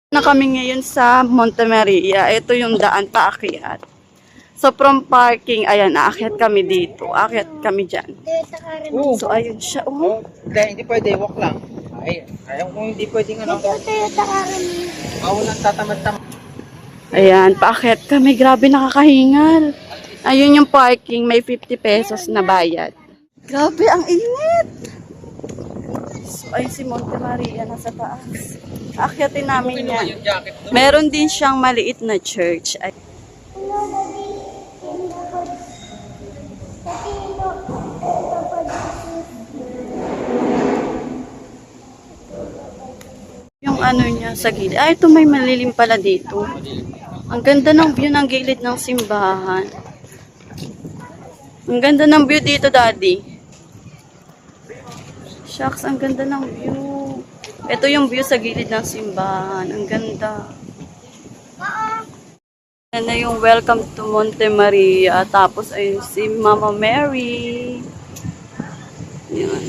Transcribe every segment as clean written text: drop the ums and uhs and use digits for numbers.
Na kami ngayon sa Monte Maria. Ito yung daan paakyat. So from parking, ayan, aakyat kami dito. Aakyat kami dyan. So ayun siya. Oh. Hindi pwede, walk lang. Ay, ayaw kung hindi pwedeng ano. Walang tatamad-tamad. Ayan, paakyat kami. Grabe, nakakahingal. Ayun yung parking. May 50 pesos na bayad. Grabe, ang init. So ayun si Monte Maria nasa taas. Aakyatin namin yan. Meron din siyang maliit na church. Ay. Yung ano niya sa gilid. Ay, ito may malilim pala dito. Ang ganda ng view ng gilid ng simbahan. Ang ganda ng view dito, Daddy. Shucks, ang ganda ng view. Ito yung view sa gilid ng simbahan. Ang ganda. Yan na yung welcome to Monte Maria. Tapos ayun si Mama Mary. Yan.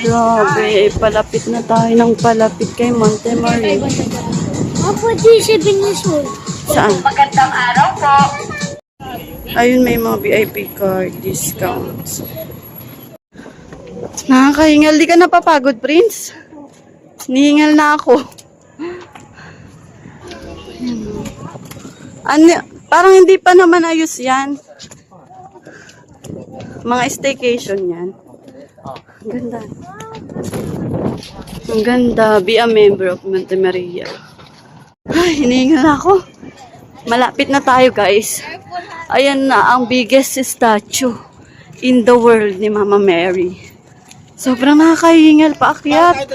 Grabe, palapit na tayo ng palapit kay Monte Maria. Opo, G7 years old. Saan? Magandang araw po. Ayun, may mga VIP card discounts. Nakakahingal. Di ka napapagod, Prince? Nihingal na ako. Ano, parang hindi pa naman ayos yan. Mga staycation yan. Ang ganda. Ang ganda. Be a member of Monte Maria. Ay, hinihingal na ako. Malapit na tayo, guys. Ayan na, ang biggest statue in the world ni Mama Mary. Sobrang nakakahingal paakyat.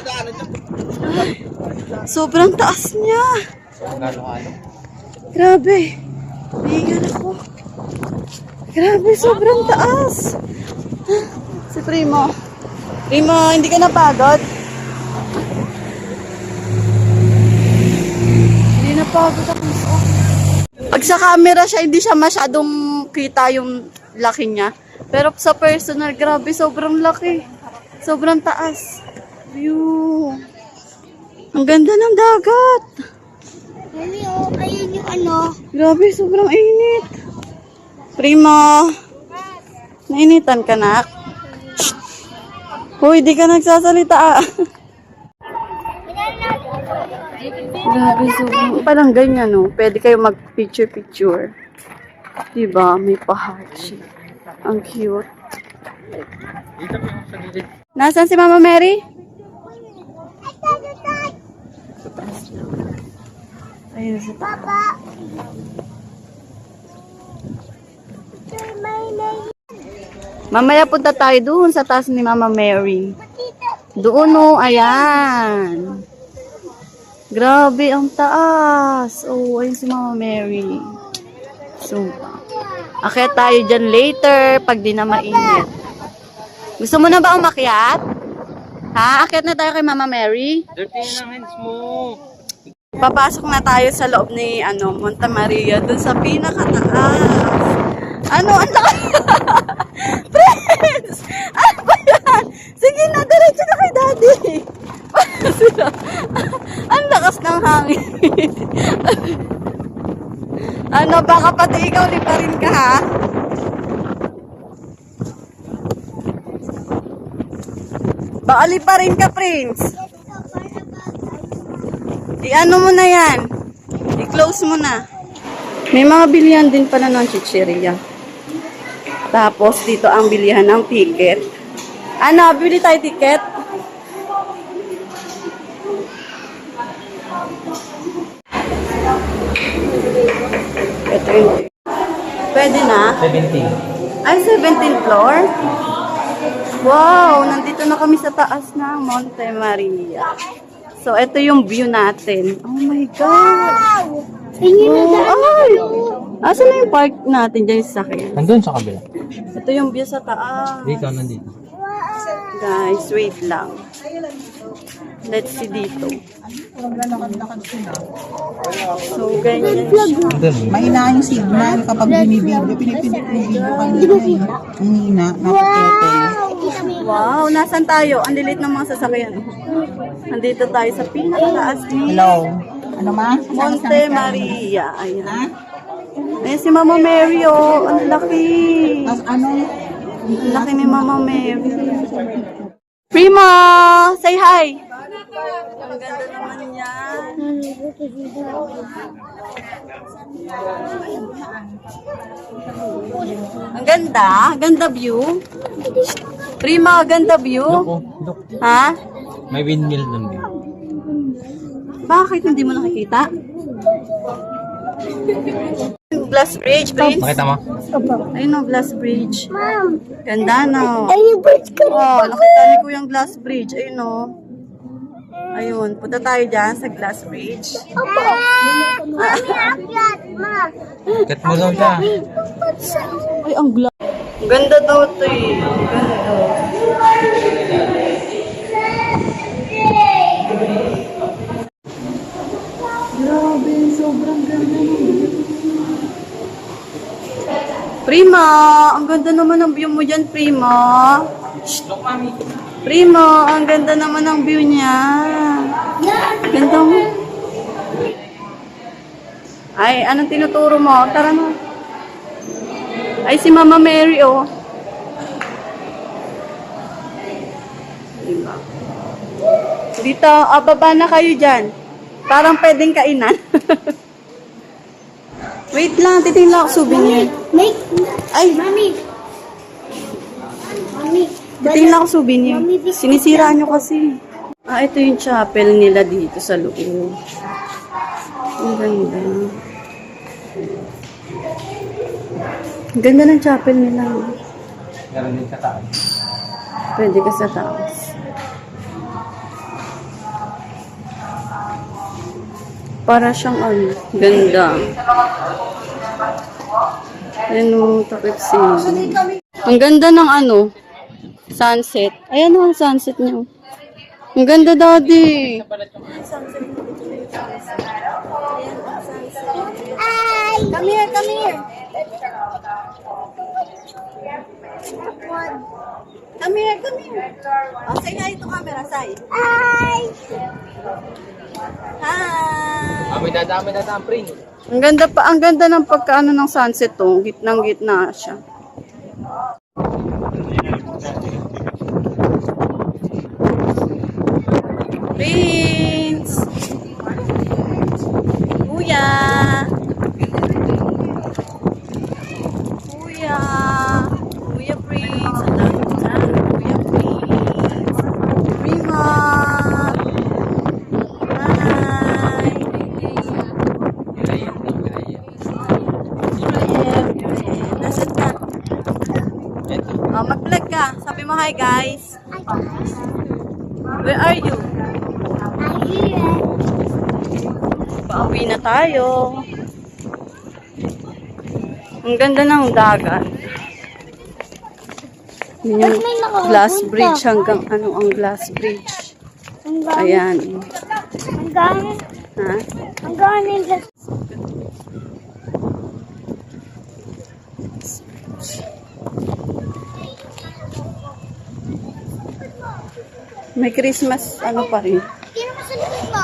Sobrang taas niya. Grabe. Hihingal ako. Grabe, sobrang taas. Si Primo. Primo, hindi ka napagod? Hindi napagod ako. Pag sa camera siya, hindi siya masyadong kita yung laki niya. Pero sa personal, grabe, sobrang laki. Sobrang taas. View. Ang ganda ng dagat. Ayun yung ano. Grabe, sobrang init. Primo. Nainitan ka, nak? Hoy, di ka nagsasalita ah. Grabe, sobrang. Parang ganyan, no? Pwede kayo mag-picture-picture. Diba? May pa-heart siya. Ang cute. Nasaan si Mama Mary? Ayun sa taas. Mamaya punta tayo doon sa taas ni Mama Mary. Doon o, ayan. Grabe, ang taas. Oh, ayun si Mama Mary. So, akyat tayo dyan later pag di na mainit. Gusto mo na ba umakyat? Ha? Akyat na tayo kay Mama Mary? Dirty ng hands mo. Papasok na tayo sa loob ni Monte Maria, dun sa pinakataas. Ano? Ang lakas! Prince! Ano ba yan? Sige na, diretso na kay Daddy. Ang lakas ng hangin. Ano, baka pati ikaw liparin ka, ha? Baka liparin ka, Prince. I-ano mo na yan. I-close mo na. May mga bilihan din pala ng chichirya. Tapos, dito ang bilihan ng ticket. Ano, bili tayo ticket? Ito yun. Pwede na? 17. Ay, 17th floor? Wow! Nandito na kami sa taas ng Monte Maria. So, ito yung view natin. Oh my God! Ay! Asan na yung park natin dyan sa akin? Nandun sa kabila. Ito yung view sa taas. Dito, nandito. Guys, wait lang. Let's see dito. So, ganyan siya. Mahina yung signal kapag binibidyo. Pinipindot yung video kanina eh. Ang hina, napapete. Wow, nasan tayo? Ang lilit ng mga sasakyan. Nandito tayo sa pinakataas ni Hello. Ano ma? Monte Maria. Ayan. Ayan si Mama Mary, oh. Ang laki. Ano? Ang laki ni Mama Mary. Primo! Say hi! Ang ganda naman yan. Ang ganda. Ganda view. Primo, ganda view. Look, Ha? may windmill nun. Bakit hindi mo nakikita? Glass bridge, Prince. Makita mo? Ayun o, glass bridge. Ma'am, Ganda no. ay yung birds ko. Oh, nakita ni ko yung glass bridge. Ayun o. Ayun, punta tayo dyan sa glass bridge. Opo. Mami, akyat, ma. Kat mo daw siya. Ay, ang glass. Ganda daw ito eh. Ganda. Grabe, sobrang ganda naman. Prima, ang ganda naman ng view mo dyan, Prima. Look, mami. Prima, ang ganda naman ng view niya. Ganda mo. Ay, anong tinuturo mo? Tara na. Ay, si Mama Mary, oh. Diba? Dito, baba na kayo dyan. Parang pwedeng kainan. Wait lang, titingnan ako souvenir. Make, Ay, mami. Mami. titingnan ako souvenir. Sinisira nyo kasi. Ah, ito yung chapel nila dito sa loob. Ang ganda. Ang ganda ng chapel nila. Meron din sa taas. Pwede ka sa taas. Para siyang ano, ganda. Ayan o, takip scene. Ang ganda ng ano, sunset. Ayan o, ang sunset niya. Ang ganda, Daddy. Ay! Come here, come here. Come here, come here. Oh, say hi to camera, say. Ay! Hi. May dadaan, pring. Ang ganda pa, ang ganda ng pagkaano ng sunset to. Gitnang-gitna siya. Prince! Kuya! Kuya! Kuya Prince! Ang dami dyan. Kuya Prince! Prima! Hi! Nasaan ka? Oh, mag-vlog ka. Sabi mo hi guys. Where are you? I'm here. Pauwi na tayo. Ang ganda ng dagat. Yun yung Ba't may nakapunta? glass bridge hanggang ano ang glass bridge. Ang gani. Ayan. Ang gani. Ha? Ang gani. May Christmas ano pa rin. Sino mo sa likod mo?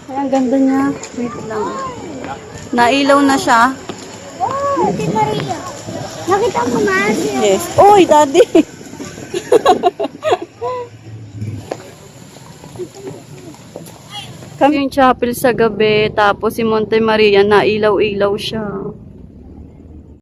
Ay, ang ganda niya. Wait lang. Nailaw na siya. Oh, Ate Maria. Nakita mo na? Yes. Uy, Daddy! Kami yung chapel sa gabi, tapos si Monte Maria, nailaw-ilaw siya.